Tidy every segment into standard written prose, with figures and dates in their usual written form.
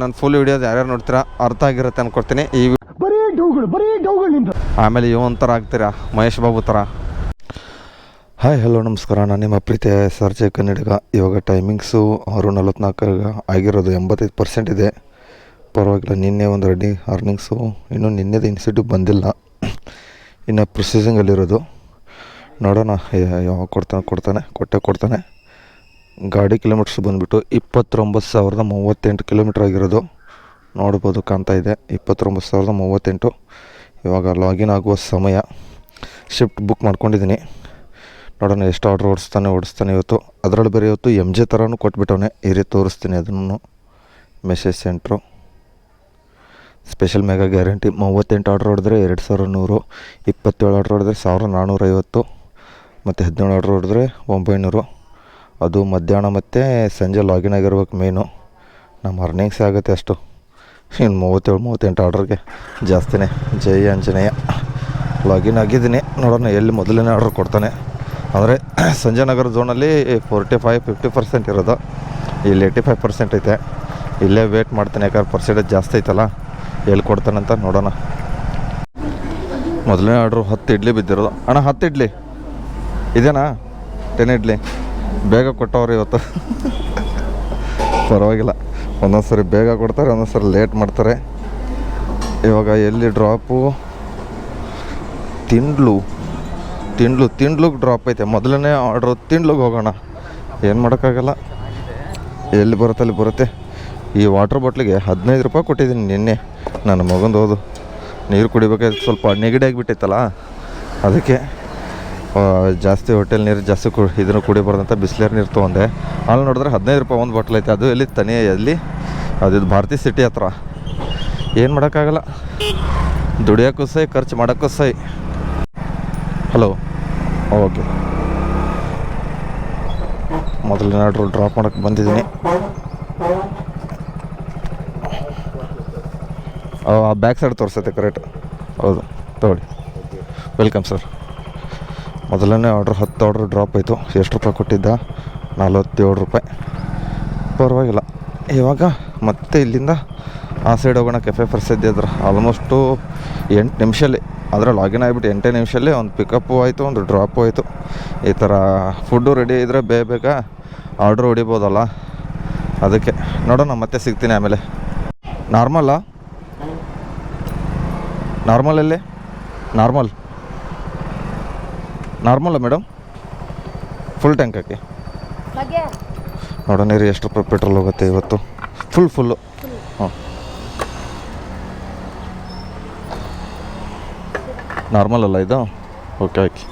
ನಾನು ಫುಲ್ ವಿಡಿಯೋದು ಯಾರ್ಯಾರು ನೋಡ್ತೀರಾ ಅರ್ಥ ಆಗಿರುತ್ತೆ ಅನ್ಕೊಡ್ತೀನಿ. ಈ ಆಮೇಲೆ ಒಂಥರ ಆಗ್ತೀರಾ ಮಹೇಶ್ ಬಾಬು ಥರ. ಹಾಯ್ ಹಲೋ ನಮಸ್ಕಾರ, ನಾನು ನಿಮ್ಮ ಪ್ರೀತಿಯ ಸರ್ಜೆ ಕನ್ನಡಿಗ. ಇವಾಗ ಟೈಮಿಂಗ್ಸು 6:44 ಆಗಿರೋದು. 85% ಇದೆ, ಪರವಾಗಿಲ್ಲ. ನಿನ್ನೆ ಒಂದು ರೆಡಿ ಅರ್ನಿಂಗ್ಸು ಇನ್ನೂ ನಿನ್ನೆದು ಇನ್ಸೆಂಟಿವ್ ಬಂದಿಲ್ಲ, ಇನ್ನು ಪ್ರೊಸೆಸಿಂಗಲ್ಲಿರೋದು. ನೋಡೋಣ ಯಾವಾಗ ಕೊಡ್ತಾನೆ. ಗಾಡಿ ಕಿಲೋಮೀಟರ್ಸ್ ಬಂದುಬಿಟ್ಟು 29,038 ಕಿಲೋಮೀಟ್ರ್ ಆಗಿರೋದು. ನೋಡ್ಬೋದು, ಕಾಣ್ತಾ ಇದೆ 29,038. ಇವಾಗ ಲಾಗಿನ್ ಆಗುವ ಸಮಯ. ಶಿಫ್ಟ್ ಬುಕ್ ಮಾಡ್ಕೊಂಡಿದ್ದೀನಿ. ನೋಡೋಣ ಎಷ್ಟು ಆರ್ಡ್ರ್ ಓಡಿಸ್ತಾನೆ ಇವತ್ತು. ಅದರಲ್ಲಿ ಬೇರೆ ಇವತ್ತು MJ ಥರನೂ ಕೊಟ್ಬಿಟ್ಟವನೆ. ಈ ರೀತಿ ತೋರಿಸ್ತೀನಿ ಅದನ್ನು. Message centre special mega guarantee. 38 order ಹೊಡೆದ್ರೆ 2,100, 27 ಆರ್ಡ್ರ್ ಹೊಡೆದ್ರೆ 1,450, ಮತ್ತು 17 ಆರ್ಡ್ರ್ ಹೊಡೆದ್ರೆ 900. ಅದು ಮಧ್ಯಾಹ್ನ ಮತ್ತು ಸಂಜೆ ಲಾಗಿನ್ ಆಗಿರ್ಬೇಕು ಮೇನು. ನಮ್ಮ ಅರ್ನಿಂಗ್ಸೇ ಆಗುತ್ತೆ ಅಷ್ಟು. ಇನ್ನು 37-38 ಆರ್ಡ್ರಿಗೆ ಜಾಸ್ತಿನೇ. ಜೈ ಆಂಜನೇಯ. ಲಾಗಿನ್ ಆಗಿದ್ದೀನಿ. ನೋಡೋಣ ಎಲ್ಲಿ ಮೊದಲನೇ ಆರ್ಡ್ರ್ ಕೊಡ್ತಾನೆ. ಅಂದರೆ ಸಂಜಯ್ ನಗರ ಝೋನಲ್ಲಿ 45-50% ಇರೋದು, ಇಲ್ಲಿ 85% ಐತೆ. ಇಲ್ಲೇ ವೇಟ್ ಮಾಡ್ತೀನಿ, ಯಾಕಂದ್ರೆ ಪರ್ಸೆಂಟೇಜ್ ಜಾಸ್ತಿ ಐತಲ್ಲ. ಎಲ್ಲಿ ಕೊಡ್ತಾನಂತ ನೋಡೋಣ. ಮೊದಲನೇ ಆರ್ಡ್ರು 10 ಇಡ್ಲಿ ಬಿದ್ದಿರೋದು. ಅಣ್ಣ 10 ಇಡ್ಲಿ ಇದೇನಾ? 10 ಇಡ್ಲಿ ಬೇಗ ಕೊಟ್ಟವ್ರು ಇವತ್ತು. ಪರವಾಗಿಲ್ಲ, ಒಂದೊಂದು ಸರಿ ಬೇಗ ಕೊಡ್ತಾರೆ, ಒಂದೊಂದು ಸರಿ ಲೇಟ್ ಮಾಡ್ತಾರೆ. ಇವಾಗ ಎಲ್ಲಿ ಡ್ರಾಪು? ತಿಂಡ್ಲುಗೆ ಡ್ರಾಪ್ ಐತೆ. ಮೊದಲನೇ ಆರ್ಡ್ರು ತಿಂಡ್ಲುಗೆ ಹೋಗೋಣ. ಏನು ಮಾಡೋಕ್ಕಾಗಲ್ಲ, ಎಲ್ಲಿ ಬರುತ್ತೆ ಅಲ್ಲಿ ಬರುತ್ತೆ. ಈ ವಾಟ್ರ್ ಬಾಟ್ಲಿಗೆ 15 ರೂಪಾಯಿ ಕೊಟ್ಟಿದ್ದೀನಿ ನಿನ್ನೆ. ನನ್ನ ಮಗಂದು ಹೋದು ನೀರು ಕುಡಿಬೇಕಾದ್ರೆ ಸ್ವಲ್ಪ ನೆಗಡಿ ಆಗಿಬಿಟ್ಟೈತಲ್ಲ, ಅದಕ್ಕೆ ಜಾಸ್ತಿ ಹೋಟೆಲ್ ನೀರು ಜಾಸ್ತಿ ಇದನ್ನು ಕುಡಿಬಾರ್ದಂತ ಬಿಸ್ಲೇರ್ ನೀರು ತೊಗೊಂಡೆ. ಅಲ್ಲಿ ನೋಡಿದ್ರೆ 15 ರೂಪಾಯಿ ಒಂದು ಬಾಟ್ಲ್ ಐತೆ. ಅದು ಎಲ್ಲಿ ಎಲ್ಲಿ ಅದು ಭಾರತಿ ಸಿಟಿ ಹತ್ರ. ಏನು ಮಾಡೋಕ್ಕಾಗಲ್ಲ, ದುಡಿಯೋಕ್ಕೂ ಸೈ, ಖರ್ಚು ಮಾಡೋಕ್ಕೂ ಸೈ. Hello, okay. ಮೊದಲನೇ ಆರ್ಡ್ರು ಡ್ರಾಪ್ ಮಾಡೋಕ್ಕೆ ಬಂದಿದ್ದೀನಿ. ಆ ಬ್ಯಾಕ್ ಸೈಡ್ ತೋರಿಸುತ್ತೆ ಕರೆಕ್ಟ್. ಹೌದು, ತಗೊಳ್ಳಿ. Welcome sir. ಮೊದಲನೇ ಆರ್ಡ್ರ್ 10 ಆರ್ಡ್ರ್ ಡ್ರಾಪ್ ಆಯಿತು. ಎಷ್ಟು ರೂಪಾಯಿ ಕೊಟ್ಟಿದ್ದ? 47 ರೂಪಾಯಿ. ಪರವಾಗಿಲ್ಲ. ಇವಾಗ ಮತ್ತೆ ಇಲ್ಲಿಂದ ಆ ಸೈಡ್ ಹೋಗೋಣ. ಕೆಫೆ ಪ್ರಸಿದ್ಧಿ ಹತ್ರ. ಆಲ್ಮೋಸ್ಟು 8 ನಿಮಿಷಲ್ಲಿ, ಆದರೆ ಲಾಗಿನ್ ಆಗಿಬಿಟ್ಟು 8 ನಿಮಿಷಲ್ಲಿ ಒಂದು ಪಿಕಪ್ಪು ಆಯಿತು, ಒಂದು ಡ್ರಾಪು ಆಯಿತು. ಈ ಥರ ಫುಡ್ಡು ರೆಡಿ ಇದ್ದರೆ ಬೇಗ ಆರ್ಡ್ರ್ ಹೊಡಿಬೋದಲ್ಲ, ಅದಕ್ಕೆ. ನೋಡೋಣ, ಮತ್ತೆ ಸಿಗ್ತೀನಿ ಆಮೇಲೆ. ನಾರ್ಮಲಲ್ಲಿ ನಾರ್ಮಲ್ಲ ಮೇಡಮ್? ಫುಲ್ ಟ್ಯಾಂಕ್ ಹಾಕಿ. ನೋಡೋಣ ರೀ ಎಷ್ಟು ರೂಪಾಯಿ ಪೆಟ್ರೋಲ್ ಹೋಗುತ್ತೆ ಇವತ್ತು. ಫುಲ್ಲು. ಹಾಂ, ನಾರ್ಮಲ್ ಅಲ್ಲ ಇದು? ಓಕೆ, ಹಾಕಿ.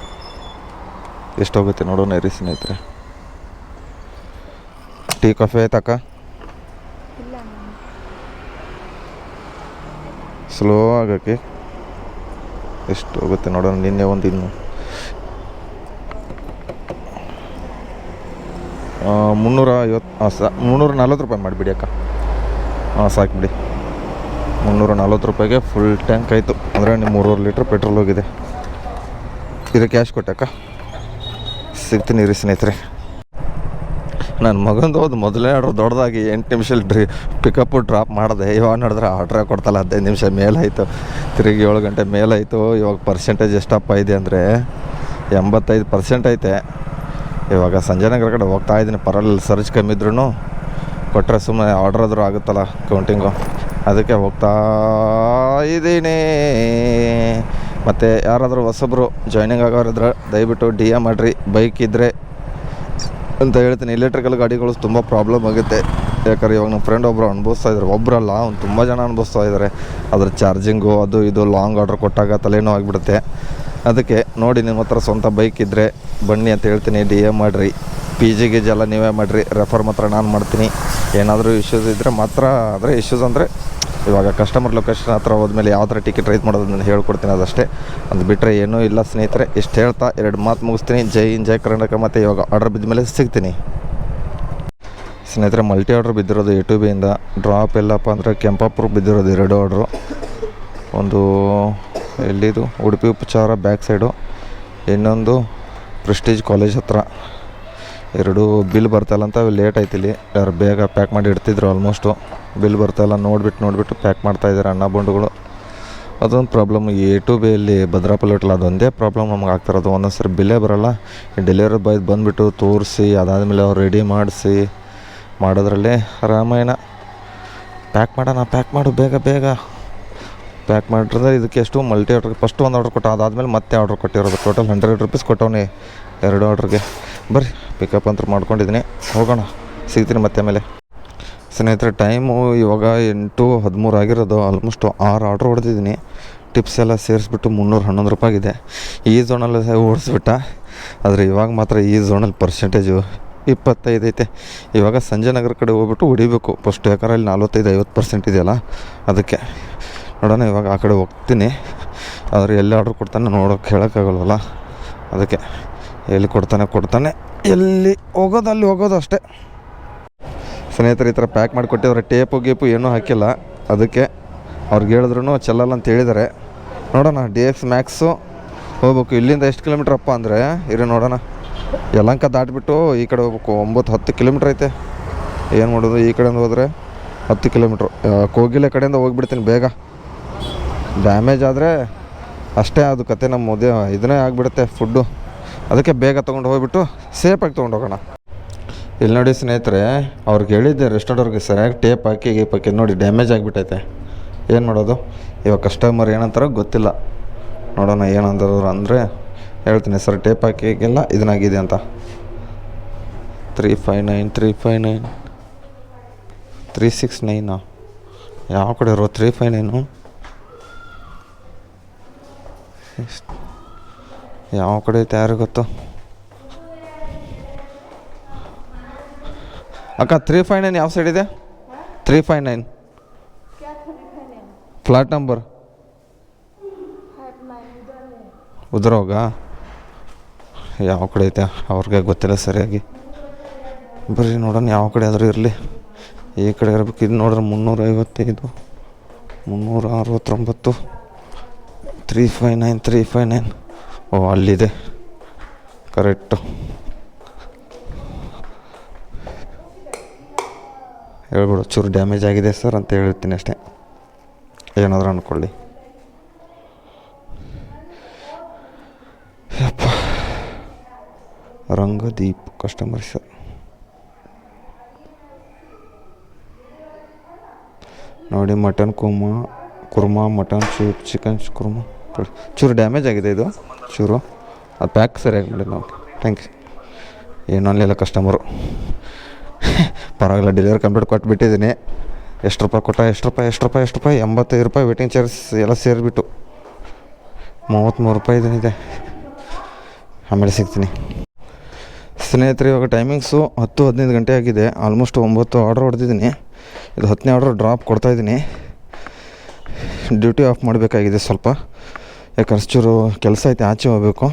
ಎಷ್ಟು ಹೋಗುತ್ತೆ ನೋಡೋಣ ರೀ ಸ್ನೇಹಿತರೆ. Tea coffee ಆಯ್ತಾಕ? ಸ್ಲೋ ಆಗೋಕ್ಕೆ ಎಷ್ಟು ಹೋಗುತ್ತೆ ನೋಡೋಣ. ನಿನ್ನೆ ಒಂದು ಇನ್ನು 340 ರೂಪಾಯಿ ಮಾಡಿಬಿಡಿ ಅಕ್ಕ. ಹಾಂ, ಸಾಕು ಬಿಡಿ. 340 ರೂಪಾಯಿಗೆ ಫುಲ್ ಟ್ಯಾಂಕ್ ಆಯಿತು. ಅಂದರೆ ನಿಮ್ಮ 3.5 ಲೀಟ್ರ್ ಪೆಟ್ರೋಲ್ ಹೋಗಿದೆ. ಇದು ಕ್ಯಾಶ್ ಕೊಟ್ಟಕ್ಕ. ಸಿಗ್ತೀನಿ ರೀ ಸ್ನೇಹಿತರೆ. ನನ್ನ ಮಗಂದು ಹೋದು ಮೊದಲೇ ಆರ್ಡ್ರ್ ದೊಡ್ಡದಾಗಿ 8 ನಿಮಿಷಲ್ಲಿ ಪಿಕಪ್ಪು ಡ್ರಾಪ್ ಮಾಡಿದೆ. ಇವಾಗ ನೋಡಿದ್ರೆ ಆರ್ಡ್ರೇ ಕೊಡ್ತಲ್ಲ. 15 ನಿಮಿಷ ಮೇಲಾಯಿತು, ತಿರುಗಿ 7 ಗಂಟೆ ಮೇಲಾಯಿತು. ಇವಾಗ ಪರ್ಸೆಂಟೇಜ್ ಎಷ್ಟಪ್ಪ ಇದೆ ಅಂದರೆ 85% ಐತೆ. ಇವಾಗ ಸಂಜಯ್ ನಗರ ಕಡೆ ಹೋಗ್ತಾ ಇದ್ದೀನಿ. ಪರವಾಗಿಲ್ಲ, ಸರ್ಚ್ ಕಮ್ಮಿ ಇದ್ರೂ ಕೊಟ್ಟರೆ ಸುಮ್ಮನೆ ಆರ್ಡ್ರ್ ಆದರೂ ಆಗುತ್ತಲ್ಲ ಕೌಂಟಿಂಗು, ಅದಕ್ಕೆ ಹೋಗ್ತಾ ಇದ್ದೀನಿ. ಮತ್ತು ಯಾರಾದರೂ ಹೊಸಬ್ರು ಜಾಯ್ನಿಂಗ್ ಆಗೋರಿದ್ರೆ ದಯವಿಟ್ಟು DM ಮಾಡಿರಿ. ಬೈಕ್ ಇದ್ದರೆ ಅಂತ ಹೇಳ್ತೀನಿ. ಎಲೆಕ್ಟ್ರಿಕಲ್ ಗಾಡಿಗಳು ತುಂಬ ಪ್ರಾಬ್ಲಮ್ ಆಗುತ್ತೆ. ಯಾಕಂದ್ರೆ ಇವಾಗ ನಮ್ಮ ಫ್ರೆಂಡ್ ಒಬ್ಬರು ಅನುಭವಿಸ್ತಾ ಇದ್ದಾರೆ. ಒಬ್ಬರಲ್ಲ, ಒಂದು ತುಂಬ ಜನ ಅನುಭವಿಸ್ತಾ ಇದ್ದಾರೆ. ಅದ್ರ ಚಾರ್ಜಿಂಗು ಅದು ಇದು ಲಾಂಗ್ ಆರ್ಡ್ರ್ ಕೊಟ್ಟಾಗ ತಲೆನೋ ಆಗಿಬಿಡುತ್ತೆ. ಅದಕ್ಕೆ ನೋಡಿ, ನಿಮ್ಮ ಹತ್ರ ಸ್ವಂತ ಬೈಕ್ ಇದ್ದರೆ ಬನ್ನಿ ಅಂತ ಹೇಳ್ತೀನಿ. DM ಮಾಡಿರಿ. PG ಎಲ್ಲ ನೀವೇ ಮಾಡಿರಿ. ರೆಫರ್ ಮಾತ್ರ ನಾನು ಮಾಡ್ತೀನಿ. ಏನಾದರೂ ಇಶ್ಯೂಸ್ ಇದ್ದರೆ ಮಾತ್ರ, ಆದರೆ ಇಶ್ಯೂಸ್ ಅಂದರೆ ಇವಾಗ ಕಸ್ಟಮರ್ ಲೊಕೇಶನ್ ಹತ್ರ ಹೋದ್ಮೇಲೆ ಯಾವ ಥರ ಟಿಕೆಟ್ ರೈಸ್ ಮಾಡೋದನ್ನು ಹೇಳ್ಕೊಡ್ತೀನಿ, ಅದಷ್ಟೇ. ಅದು ಬಿಟ್ಟರೆ ಏನೂ ಇಲ್ಲ ಸ್ನೇಹಿತರೆ. ಇಷ್ಟು ಹೇಳ್ತಾ 2 ಮಾತು ಮುಗಿಸ್ತೀನಿ. ಜೈ ಕರ್ನಾಟಕ. ಮತ್ತು ಇವಾಗ ಆರ್ಡ್ರ್ ಬಿದ್ದ ಮೇಲೆ ಸಿಗ್ತೀನಿ ಸ್ನೇಹಿತರೆ. ಮಲ್ಟಿ ಆರ್ಡ್ರ್ ಬಿದ್ದಿರೋದು A2Bಯಿಂದ. ಡ್ರಾಪ್ ಎಲ್ಲಪ್ಪ ಅಂದರೆ ಕೆಂಪಾಪುರ ಬಿದ್ದಿರೋದು 2 ಆರ್ಡ್ರು. ಒಂದು ಎಲ್ಲಿದು ಉಡುಪಿ ಉಪಚಾರ ಬ್ಯಾಕ್ ಸೈಡು, ಇನ್ನೊಂದು ಪ್ರೆಸ್ಟೀಜ್ ಕಾಲೇಜ್ ಹತ್ರ. ಎರಡು ಬಿಲ್ ಬರ್ತಾಯಿಲ್ಲ ಅಂತ ಲೇಟ್ ಆಯ್ತು ಇಲ್ಲಿ. ಯಾರು ಬೇಗ ಪ್ಯಾಕ್ ಮಾಡಿ ಇಡ್ತಿದ್ರು. ಆಲ್ಮೋಸ್ಟು ಬಿಲ್ ಬರ್ತಾಯಿಲ್ಲ ನೋಡಿಬಿಟ್ಟು ಪ್ಯಾಕ್ ಮಾಡ್ತಾಯಿದ್ದಾರೆ ಅಣ್ಣ ಬಂಡುಗಳು. ಅದೊಂದು ಪ್ರಾಬ್ಲಮ್ A2B ಇಲ್ಲಿ ಭದ್ರಾಪಲ್ಲಿ ಹೋಟ್ಲ್, ಅದೊಂದೇ ಪ್ರಾಬ್ಲಮ್ ನಮ್ಗೆ ಆಗ್ತಿರೋದು. ಒಂದೊಂದು ಸರಿ ಬಿಲ್ಲೇ ಬರೋಲ್ಲ. ಡೆಲಿವರಿ ಬಾಯ್ ಬಂದುಬಿಟ್ಟು ತೋರಿಸಿ ಅದಾದಮೇಲೆ ಅವ್ರು ರೆಡಿ ಮಾಡಿಸಿ ಮಾಡೋದ್ರಲ್ಲಿ ರಾಮಾಯಣ. ಪ್ಯಾಕ್ ಮಾಡು ಬೇಗ ಪ್ಯಾಕ್ ಮಾಡಿದ್ರೆ ಇದಕ್ಕೆ ಎಷ್ಟು ಮಲ್ಟಿ ಆರ್ಡ್ರ್, ಫಸ್ಟ್ ಒಂದು ಆರ್ಡ್ರ್ ಕೊಟ್ಟು ಅದಾದಮೇಲೆ ಮತ್ತೆ ಆರ್ಡ್ರ್ ಕೊಟ್ಟಿರೋದು. ಟೋಟಲ್ 100 ರೂಪೀಸ್ ಕೊಟ್ಟವನಿ 2 ಆರ್ಡ್ರಿಗೆ. ಬರ್ರಿ ಪಿಕಪ್ ಅಂತ ಮಾಡ್ಕೊಂಡಿದ್ದೀನಿ, ಹೋಗೋಣ, ಸಿಗ್ತೀನಿ ಮತ್ತೆ ಆಮೇಲೆ. ಸ್ನೇಹಿತರೆ ಟೈಮು ಇವಾಗ 8:13 ಆಗಿರೋದು. Almost 6 order ಹೊಡೆದಿದ್ದೀನಿ. ಟಿಪ್ಸ್ ಎಲ್ಲ ಸೇರಿಸ್ಬಿಟ್ಟು 311 ರೂಪಾಯಿ ಆಗಿದೆ. ಈ ಝೋನಲ್ಲಿ ಓಡಿಸ್ಬಿಟ್ಟ. ಆದರೆ ಇವಾಗ ಮಾತ್ರ ಈ ಝೋನಲ್ಲಿ ಪರ್ಸೆಂಟೇಜು 25 ಐತೆ. ಇವಾಗ ಸಂಜೆ ನಗರ ಕಡೆ ಹೋಗ್ಬಿಟ್ಟು ಹೊಡಿಬೇಕು ಫಸ್ಟ್, ಯಾಕಂದ್ರೆ ಅಲ್ಲಿ 45-50% ಇದೆಯಲ್ಲ, ಅದಕ್ಕೆ ನೋಡೋಣ. ಇವಾಗ ಆ ಕಡೆ ಹೋಗ್ತೀನಿ. ಆದರೆ ಎಲ್ಲಿ ಆರ್ಡ್ರ್ ಕೊಡ್ತಾನೆ ನೋಡೋಕೆ ಹೇಳೋಕ್ಕಾಗಲ್ವಲ್ಲ, ಅದಕ್ಕೆ ಎಲ್ಲಿ ಕೊಡ್ತಾನೆ ಎಲ್ಲಿ ಹೋಗೋದು ಅಲ್ಲಿ ಹೋಗೋದು ಅಷ್ಟೇ. ಸ್ನೇಹಿತರೆ ಈ ಥರ ಪ್ಯಾಕ್ ಮಾಡಿ ಕೊಟ್ಟಿದ್ದಾರೆ. ಟೇಪು ಗೀಪು ಏನೂ ಹಾಕಿಲ್ಲ, ಅದಕ್ಕೆ ಅವ್ರಿಗೆ ಹೇಳಿದ್ರು ಚೆಲ್ಲಲ್ಲ ಅಂತ ಹೇಳಿದ್ದಾರೆ. ನೋಡೋಣ DX ಮ್ಯಾಕ್ಸು ಹೋಗ್ಬೇಕು. ಇಲ್ಲಿಂದ ಎಷ್ಟು ಕಿಲೋಮೀಟ್ರ್ ಅಪ್ಪ ಅಂದರೆ ಇರಿ ನೋಡೋಣ. ಯಲಹಂಕ ದಾಟಿಬಿಟ್ಟು ಈ ಕಡೆ ಹೋಗ್ಬೇಕು. 9-10 ಕಿಲೋಮೀಟ್ರ್ ಐತೆ. ಏನು ಮಾಡೋದು, ಈ ಕಡೆಯಿಂದ ಹೋದರೆ 10 ಕಿಲೋಮೀಟ್ರು. ಕೋಗಿಲೆ ಕಡೆಯಿಂದ ಹೋಗ್ಬಿಡ್ತೀನಿ ಬೇಗ. ಡ್ಯಾಮೇಜ್ ಆದರೆ ಅಷ್ಟೇ ಅದು ಕತೆ, ನಮ್ಮ ಇದನ್ನೇ ಆಗಿಬಿಡುತ್ತೆ ಫುಡ್ಡು. ಅದಕ್ಕೆ ಬೇಗ ತೊಗೊಂಡು ಹೋಗ್ಬಿಟ್ಟು ಸೇಫಾಗಿ ತೊಗೊಂಡು ಹೋಗೋಣ. ಇಲ್ಲಿ ನೋಡಿ ಸ್ನೇಹಿತರೆ, ಅವ್ರಿಗೆ ಹೇಳಿದ್ದೆ ರೆಸ್ಟೋರೆಂಟ್ಗೆ ಸರಿಯಾಗಿ ಟೇಪ್ ಹಾಕಿ ನೋಡಿ ಡ್ಯಾಮೇಜ್ ಆಗಿಬಿಟ್ಟೈತೆ. ಏನು ಮಾಡೋದು ಇವಾಗ, ಕಸ್ಟಮರ್ ಏನಂತಾರೋ ಗೊತ್ತಿಲ್ಲ. ನೋಡೋಣ ಏನಂದ್ರು ಅಂದರೆ ಹೇಳ್ತೀನಿ, ಸರ್ ಟೇಪ್ ಹಾಕಿಗೆಲ್ಲ ಇದನ್ನಾಗಿದೆ ಅಂತ. 359 369 ಯಾವ ಕಡೆ ಇರೋ 359 ಯಾವ ಕಡೆ ಐತೆ ಯಾರು ಗೊತ್ತು ಅಕ್ಕ. 359 ಯಾವ ಸೈಡ್ ಇದೆ? 359 ಫ್ಲಾಟ್ ನಂಬರ್ ಉದ್ರ ಹೋಗ. ಯಾವ ಕಡೆ ಐತೆ ಅವ್ರಿಗೆ ಗೊತ್ತಿಲ್ಲ ಸರಿಯಾಗಿ. ಬರ್ರಿ ನೋಡೋಣ ಯಾವ ಕಡೆ ಆದರೂ ಇರಲಿ. ಈ ಕಡೆ ಇರಬೇಕು. ಇದು ನೋಡ್ರೆ 355 369 359 ಓ ಅಲ್ಲಿದೆ ಕರೆಕ್ಟು. ಹೇಳ್ಬಿಡು ಚೂರು ಡ್ಯಾಮೇಜ್ ಆಗಿದೆ ಸರ್ ಅಂತ ಹೇಳ್ತೀನಿ ಅಷ್ಟೇ, ಏನಾದರೂ ಅಂದ್ಕೊಳ್ಳಿ. ಯಪ್ಪ, ರಂಗದೀಪ್ ಕಸ್ಟಮರ್ ಸರ್. ನೋಡಿ mutton kurma mutton soup chicken kurma ಚೂರು ಡ್ಯಾಮೇಜ್ ಆಗಿದೆ ಇದು ಚೂರು. ಅದು ಪ್ಯಾಕ್ ಸರಿಯಾಗಿ ಮಾಡಿ ನಾವು. ಥ್ಯಾಂಕ್ಸ್. ಏನು ಅನ್ನಲಿಲ್ಲ ಕಸ್ಟಮರು. ಪರವಾಗಿಲ್ಲ, ಡೆಲಿವರಿ ಕಂಪ್ಲೀಟ್ ಕೊಟ್ಬಿಟ್ಟಿದ್ದೀನಿ. ಎಷ್ಟು ರೂಪಾಯಿ ಕೊಟ್ಟ? ಎಷ್ಟು ರೂಪಾಯಿ 85 ರೂಪಾಯಿ ವೇಟಿಂಗ್ ಚಾರ್ಜ್ ಎಲ್ಲ ಸೇರಿಬಿಟ್ಟು 33 ರೂಪಾಯಿ ಇದನ್ನಿದೆ. ಆಮೇಲೆ ಸಿಗ್ತೀನಿ ಸ್ನೇಹಿತರೆ. ಇವಾಗ ಟೈಮಿಂಗ್ಸು 10-15 ಗಂಟೆ ಆಗಿದೆ. ಆಲ್ಮೋಸ್ಟ್ 9 ಆರ್ಡ್ರ್ ಹೊಡೆದಿದ್ದೀನಿ. ಇದು 10ನೇ ಆರ್ಡ್ರ್ ಡ್ರಾಪ್ ಕೊಡ್ತಾಯಿದ್ದೀನಿ. ಡ್ಯೂಟಿ ಆಫ್ ಮಾಡಬೇಕಾಗಿದೆ ಸ್ವಲ್ಪ, ಯಾಕಂದ್ರೆ ಚೂರು ಕೆಲಸ ಐತೆ, ಆಚೆ ಹೋಗಬೇಕು.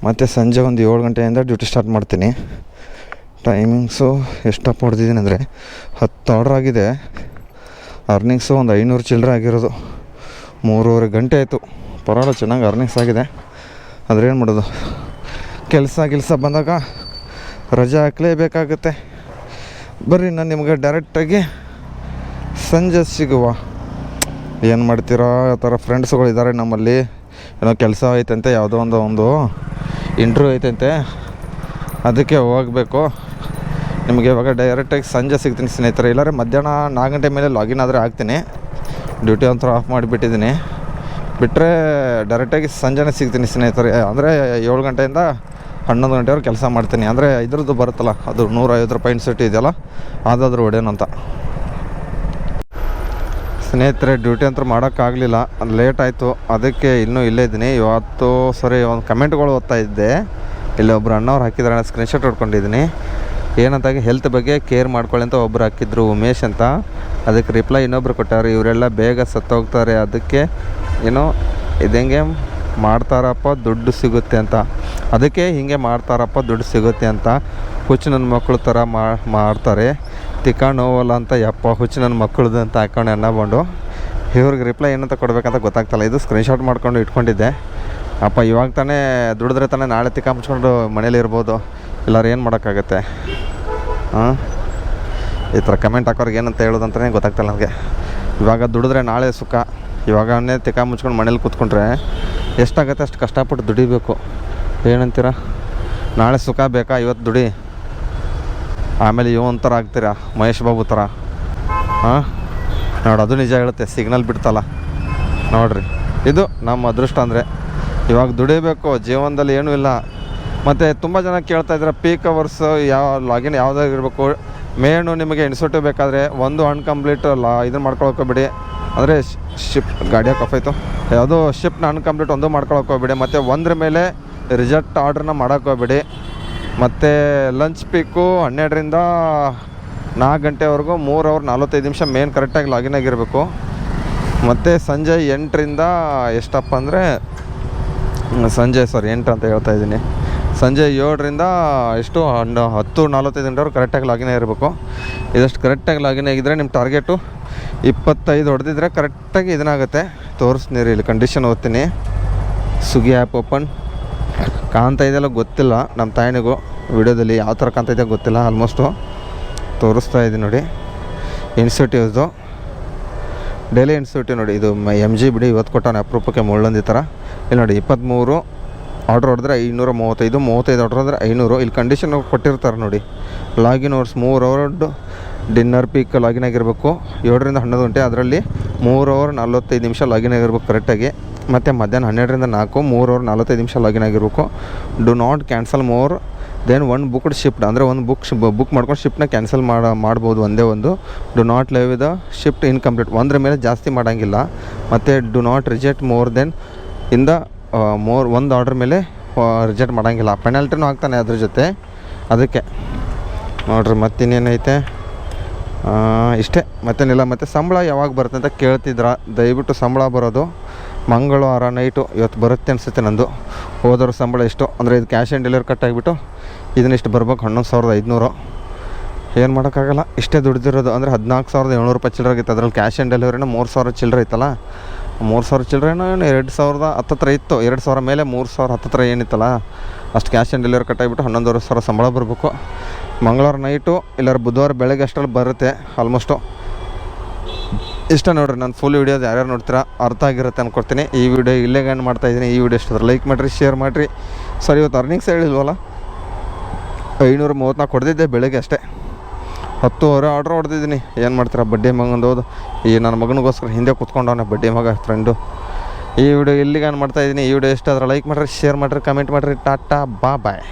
ಮತ್ತು ಸಂಜೆ ಒಂದು 7 ಗಂಟೆಯಿಂದ ಡ್ಯೂಟಿ ಸ್ಟಾರ್ಟ್ ಮಾಡ್ತೀನಿ. ಟೈಮಿಂಗ್ಸು ಎಷ್ಟಪ್ಪ ಹೊಡೆದಿದ್ದೀನಿ ಅಂದರೆ 10 ಆರ್ಡ್ರ್ ಆಗಿದೆ. ಅರ್ನಿಂಗ್ಸು ಒಂದು 500 ಚಿಲ್ಲರೆ ಆಗಿರೋದು. 3.5 ಗಂಟೆ ಆಯಿತು. ಪರವಾಗಿಲ್ಲ, ಚೆನ್ನಾಗಿ ಅರ್ನಿಂಗ್ಸ್ ಆಗಿದೆ. ಆದರೆ ಏನು ಮಾಡೋದು, ಕೆಲಸ ಬಂದಾಗ ರಜೆ ಹಾಕಲೇಬೇಕಾಗುತ್ತೆ. ಬರ್ರಿ ನಾನು ನಿಮಗೆ ಡೈರೆಕ್ಟಾಗಿ ಸಂಜೆ ಸಿಗುವ. ಏನು ಮಾಡ್ತೀರಾ, ಆ ಥರ ಫ್ರೆಂಡ್ಸ್ಗಳು ಇದ್ದಾರೆ ನಮ್ಮಲ್ಲಿ. ಏನೋ ಕೆಲಸ ಐತಂತೆ, ಯಾವುದೋ ಒಂದು ಇಂಟ್ರ್ಯೂ ಐತಂತೆ, ಅದಕ್ಕೆ ಹೋಗಬೇಕು. ನಿಮಗೆ ಇವಾಗ ಡೈರೆಕ್ಟಾಗಿ ಸಂಜೆ ಸಿಗ್ತೀನಿ ಸ್ನೇಹಿತರೆ. ಇಲ್ಲಾರೆ ಮಧ್ಯಾಹ್ನ 4 ಗಂಟೆ ಮೇಲೆ ಲಾಗಿನ್ ಆದರೆ ಆಗ್ತೀನಿ. ಡ್ಯೂಟಿ ಒಂಥರ ಆಫ್ ಮಾಡಿಬಿಟ್ಟಿದ್ದೀನಿ. ಬಿಟ್ಟರೆ ಡೈರೆಕ್ಟಾಗಿ ಸಂಜೆನೇ ಸಿಗ್ತೀನಿ ಸ್ನೇಹಿತರೆ. ಅಂದರೆ 7 ಗಂಟೆಯಿಂದ 11 ಗಂಟೆವರೆಗೆ ಕೆಲಸ ಮಾಡ್ತೀನಿ. ಅಂದರೆ ಇದ್ರದ್ದು ಬರುತ್ತಲ್ಲ, ಅದು 150 ರೂಪಾಯಿ ಇನ್ಸೆಟ್ ಇದೆಯಲ್ಲ, ಅದಾದರೂ ಹೊಡೆಯೋಣಂತ. ಸ್ನೇಹಿತರೆ ಡ್ಯೂಟಿ ಅಂತೂ ಮಾಡೋಕ್ಕಾಗಲಿಲ್ಲ, ಲೇಟ್ ಆಯಿತು. ಅದಕ್ಕೆ ಇನ್ನೂ ಇಲ್ಲೇ ಇದ್ದೀನಿ. ಇವತ್ತು ಸರಿ ಒಂದು ಕಮೆಂಟ್ಗಳು ಓದ್ತಾ ಇದ್ದೆ. ಇಲ್ಲಿ ಒಬ್ಬರು ಅಣ್ಣವ್ರು ಹಾಕಿದ್ದಾರೆ, ಸ್ಕ್ರೀನ್ಶಾಟ್ ಹೊಡ್ಕೊಂಡಿದ್ದೀನಿ. ಏನಂತಾಗಿ ಹೆಲ್ತ್ ಬಗ್ಗೆ ಕೇರ್ ಮಾಡ್ಕೊಳ್ಳಿ ಅಂತ ಒಬ್ಬರು ಹಾಕಿದ್ರು, ಉಮೇಶ್ ಅಂತ. ಅದಕ್ಕೆ ರಿಪ್ಲೈ ಇನ್ನೊಬ್ರು ಕೊಟ್ಟಾರೆ, ಇವರೆಲ್ಲ ಬೇಗ ಸತ್ತೋಗ್ತಾರೆ, ಅದಕ್ಕೆ ಏನೋ ಇದಂಗೆ ಮಾಡ್ತಾರಪ್ಪ ದುಡ್ಡು ಸಿಗುತ್ತೆ ಅಂತ. ಅದಕ್ಕೆ ಹೀಗೆ ಮಾಡ್ತಾರಪ್ಪ ದುಡ್ಡು ಸಿಗುತ್ತೆ ಅಂತ. ಹುಚ್ಚು ನನ್ನ ಮಕ್ಕಳು ಥರ ಮಾಡ್ತಾರೆ, ತಿಕ್ಕೊಂಡು ಹೋಗಲ್ಲ ಅಂತ. ಯಪ್ಪ ಹುಚ್ಚು ನನ್ನ ಮಕ್ಕಳದು ಅಂತ ಹಾಕೊಂಡು ಅನ್ನ ಬಂಡು. ಇವ್ರಿಗೆ ರಿಪ್ಲೈ ಏನಂತ ಕೊಡಬೇಕಂತ ಗೊತ್ತಾಗ್ತಲ್ಲ. ಇದು ಸ್ಕ್ರೀನ್ಶಾಟ್ ಮಾಡ್ಕೊಂಡು ಇಟ್ಕೊಂಡಿದ್ದೆ. ಅಪ್ಪ ಇವಾಗ ತಾನೇ ದುಡಿದ್ರೆ ತಾನೇ ನಾಳೆ ತಿಕ್ಕ ಮುಚ್ಕೊಂಡು ಮನೇಲಿ ಇರ್ಬೋದು. ಎಲ್ಲರೂ ಏನು ಮಾಡೋಕ್ಕಾಗತ್ತೆ? ಹಾಂ, ಈ ಥರ ಕಮೆಂಟ್ ಹಾಕೋರಿಗೆ ಏನಂತ ಹೇಳೋದಂತಲೇ ಗೊತ್ತಾಗ್ತಾಯಿಲ್ಲ ನನಗೆ. ಇವಾಗ ದುಡಿದ್ರೆ ನಾಳೆ ಸುಖ, ಇವಾಗನೇ ತಿಕ್ಕ ಮುಚ್ಕೊಂಡು ಮನೇಲಿ ಕೂತ್ಕೊಂಡ್ರೆ ಎಷ್ಟಾಗತ್ತೆ ಅಷ್ಟು ಕಷ್ಟಪಟ್ಟು ದುಡಿಬೇಕು. ಏನಂತೀರ? ನಾಳೆ ಸುಖ ಬೇಕಾ? ಇವತ್ತು ದುಡಿ, ಆಮೇಲೆ ಇವನ್ ಥರ ಆಗ್ತೀರಾ, ಮಹೇಶ್ ಬಾಬು ಥರ. ಹಾಂ ನೋಡಿ, ಅದು ನಿಜ ಹೇಳುತ್ತೆ. ಸಿಗ್ನಲ್ ಬಿಡ್ತಲ್ಲ ನೋಡಿರಿ, ಇದು ನಮ್ಮ ಅದೃಷ್ಟ. ಅಂದರೆ ಇವಾಗ ದುಡಿಬೇಕು, ಜೀವನದಲ್ಲಿ ಏನೂ ಇಲ್ಲ. ಮತ್ತು ತುಂಬ ಜನ ಕೇಳ್ತಾ ಇದ್ದಾರೆ ಪೀಕ್ ಅವರ್ಸ್ ಯಾವ ಲಾಗಿನ್ ಯಾವುದಾಗಿರ್ಬೇಕು. ಮೇನು ನಿಮಗೆ ಇನ್ಸೆಂಟಿವ್ ಬೇಕಾದರೆ ಒಂದು ಅನ್ಕಂಪ್ಲೀಟ್ ಇದನ್ನು ಮಾಡ್ಕೊಳಕೋಬೇಡಿ. ಅಂದರೆ ಶಿಫ್ಟ್ ಗಾಡಿಯಾಗ ಆಫಾಯಿತು, ಯಾವುದೋ ಶಿಫ್ಟ್ನ ಅನ್ಕಂಪ್ಲೀಟ್ ಒಂದು ಮಾಡ್ಕೊಳಕೋಬೇಡಿ. ಮತ್ತು ಒಂದ್ರ ಮೇಲೆ ರಿಜೆಕ್ಟ್ ಆರ್ಡ್ರನ್ನ ಮಾಡೋಕ್ಕೋಗ್ಬೇಡಿ. ಮತ್ತು ಲಂಚ್ ಪೀಕು 12ರಿಂದ 4 ಗಂಟೆವರೆಗೂ 3 ಅವರ್ 45 ನಿಮಿಷ ಮೇನ್ ಕರೆಕ್ಟಾಗಿ ಲಾಗಿನ್ ಆಗಿರಬೇಕು. ಮತ್ತು ಸಂಜೆ 8ರಿಂದ ಎಷ್ಟಪ್ಪ ಅಂದರೆ ಸಂಜೆ 8 ಅಂತ ಹೇಳ್ತಾ ಇದ್ದೀನಿ. ಸಂಜೆ 7ರಿಂದ ಎಷ್ಟು 10:45 ಕರೆಕ್ಟಾಗಿ ಲಾಗಿನ್ ಆಗಿರಬೇಕು. ಇದಷ್ಟು ಕರೆಕ್ಟಾಗಿ ಲಾಗಿನ್ ಆಗಿದ್ದರೆ ನಿಮ್ಮ ಟಾರ್ಗೆಟು 25 ಹೊಡೆದಿದ್ರೆ ಕರೆಕ್ಟಾಗಿ ಇದನ್ನಾಗುತ್ತೆ. ತೋರಿಸ್ತೀನಿ ಇಲ್ಲಿ ಕಂಡೀಷನ್ ಓದ್ತೀನಿ. ಸ್ವಿಗ್ಗಿ ಆ್ಯಪ್ ಓಪನ್ ಕಾಣ್ತಾ ಇದೆಯಲ್ಲ ಗೊತ್ತಿಲ್ಲ ನಮ್ಮ ತಾಯಿನಿಗೂ. ವಿಡಿಯೋದಲ್ಲಿ ಯಾವ ಥರ ಕಾಣ್ತಾ ಇದೆಯೋ ಗೊತ್ತಿಲ್ಲ. ಆಲ್ಮೋಸ್ಟು ತೋರಿಸ್ತಾ ಇದ್ದೀನಿ ನೋಡಿ. ಇನ್ಸೆಂಟಿವ್ದು ಡೈಲಿ ಇನ್ಸೆಂಟಿವ್ ನೋಡಿ. ಇದು MG ಬಿಡಿ, ಇವತ್ತು ಕೊಟ್ಟವನು ಅಪರೂಪಕ್ಕೆ ಮುಳ್ಳಂದಿ ಥರ. ಇಲ್ಲಿ ನೋಡಿ 23 ಆರ್ಡ್ರ್ ಹೊಡೆದ್ರೆ 535, 35 ಆರ್ಡ್ರ್ ಹೊಡೆದ್ರೆ 500. ಇಲ್ಲಿ ಕಂಡೀಷನ್ ಕೊಟ್ಟಿರ್ತಾರೆ ನೋಡಿ. Login hours 3 hour dinner peak login ಆಗಿರಬೇಕು 7ರಿಂದ 11 ಗಂಟೆ. ಅದರಲ್ಲಿ 3 ಅವರ್ 45 ನಿಮಿಷ ಲಾಗಿನ್ ಆಗಿರ್ಬೇಕು ಕರೆಕ್ಟಾಗಿ. ಮತ್ತು ಮಧ್ಯಾಹ್ನ 12ರಿಂದ 4 3 ಅವರ್ 45 ನಿಮಿಷ ಲಾಗಿನ್ ಆಗಿರಬೇಕು. Do not cancel more than one booked shift. ಅಂದರೆ ಒಂದು ಬುಕ್ ಮಾಡ್ಕೊಂಡು ಶಿಫ್ಟ್ನ ಕ್ಯಾನ್ಸಲ್ ಮಾಡ್ಬೋದು ಒಂದೇ ಒಂದು. Do not leave the shift incomplete, ಒಂದ್ರ ಮೇಲೆ ಜಾಸ್ತಿ ಮಾಡೋಂಗಿಲ್ಲ. ಮತ್ತು do not reject more than ಇಂದ ಒಂದು ಆರ್ಡ್ರ್ ಮೇಲೆ ರಿಜೆಕ್ಟ್ ಮಾಡೋಂಗಿಲ್ಲ. ಪೆನಾಲ್ಟಿನೂ ಹಾಕ್ತಾನೆ ಅದ್ರ ಜೊತೆ. ಅದಕ್ಕೆ ನೋಡ್ರಿ ಮತ್ತಿನ್ನೇನೈತೆ ಇಷ್ಟೇ, ಮತ್ತೇನಿಲ್ಲ. ಮತ್ತು ಸಂಬಳ ಯಾವಾಗ ಬರುತ್ತೆ ಅಂತ ಕೇಳ್ತಿದ್ರ, ದಯವಿಟ್ಟು ಸಂಬಳ ಬರೋದು ಮಂಗಳವಾರ ನೈಟು. ಇವತ್ತು ಬರುತ್ತೆ ಅನಿಸುತ್ತೆ ನಂದು. ಹೋದವ್ರ ಸಂಬಳ ಎಷ್ಟು ಅಂದರೆ ಇದು ಕ್ಯಾಶ್ ಆ್ಯಂಡ್ ಡೆಲಿವರಿ ಕಟ್ ಆಗಿಬಿಟ್ಟು ಇದನ್ನಿಷ್ಟು ಬರ್ಬೇಕು 11,500. ಏನು ಮಾಡೋಕ್ಕಾಗಲ್ಲ, ಇಷ್ಟೇ ದುಡ್ದಿರೋದು. ಅಂದರೆ 14,700 ರೂಪಾಯಿ ಚಿಲ್ಲರೆ ಆಗಿತ್ತು. ಅದರಲ್ಲಿ ಕ್ಯಾಶ್ ಆ್ಯಂಡ್ ಡೆಲಿವರಿನ 3,000 ಚಿಲ್ಲರೆ ಇತ್ತಲ್ಲ. 3,000 ಚಿಲ್ಲರೆನೋ 2,000 ಹತ್ತತ್ರ ಇತ್ತು. 2,000 ಮೇಲೆ 3,000 ಹತ್ತತ್ರ ಏನಿತ್ತಲ್ಲ ಅಷ್ಟು ಕ್ಯಾಶ್ ಆ್ಯಂಡ್ ಡೆಲಿವರಿ ಕಟ್ ಆಗಿಬಿಟ್ಟು 11,500 ಸಂಬಳ ಬರಬೇಕು ಮಂಗಳವಾರ ನೈಟು. ಇಲ್ಲಾರ ಬುಧವಾರ ಬೆಳಗ್ಗೆ ಅಷ್ಟರಲ್ಲಿ ಬರುತ್ತೆ ಆಲ್ಮೋಸ್ಟು. ಇಷ್ಟ ನೋಡಿರಿ ನನ್ನ ಫುಲ್ ವೀಡಿಯೋದು ಯಾರ್ಯಾರು ನೋಡ್ತೀರಾ ಅರ್ಥ ಆಗಿರುತ್ತೆ ಅಂದ್ಕೊಡ್ತೀನಿ. ಈ ವಿಡಿಯೋ ಇಲ್ಲೇ ಏನು ಮಾಡ್ತಾಯಿದ್ದೀನಿ. ಈ ವಿಡಿಯೋ ಇಷ್ಟ ಲೈಕ್ ಮಾಡಿರಿ, ಶೇರ್ ಮಾಡಿರಿ. ಸರಿ, ಇವತ್ತು ಅರ್ನಿಂಗ್ಸ್ ಹೇಳಿಲ್ವಲ್ಲ, 534 ಹೊಡೆದಿದ್ದೆ ಬೆಳಗ್ಗೆ ಅಷ್ಟೇ. 10 ಆರ್ಡ್ರ್ ಹೊಡೆದಿದ್ದೀನಿ. ಏನು ಮಾಡ್ತೀರಾ, ಬಡ್ಡಿ ಮಗಂದು ಹೋದು ಈ ನನ್ನ ಮಗನಿಗೋಸ್ಕರ ಹಿಂದೆ ಕೂತ್ಕೊಂಡವನೇ ಬಡ್ಡಿ ಮಗ ಫ್ರೆಂಡು. ಈ ವಿಡಿಯೋ ಇಲ್ಲಿಗೆ ಮಾಡ್ತಾಯಿದ್ದೀನಿ. ಈ ವಿಡಿಯೋ ಇಷ್ಟ ಆದರೆ ಲೈಕ್ ಮಾಡಿರಿ, ಶೇರ್ ಮಾಡಿರಿ, ಕಮೆಂಟ್ ಮಾಡಿರಿ. ಟಾಟಾ ಬಾಯ್.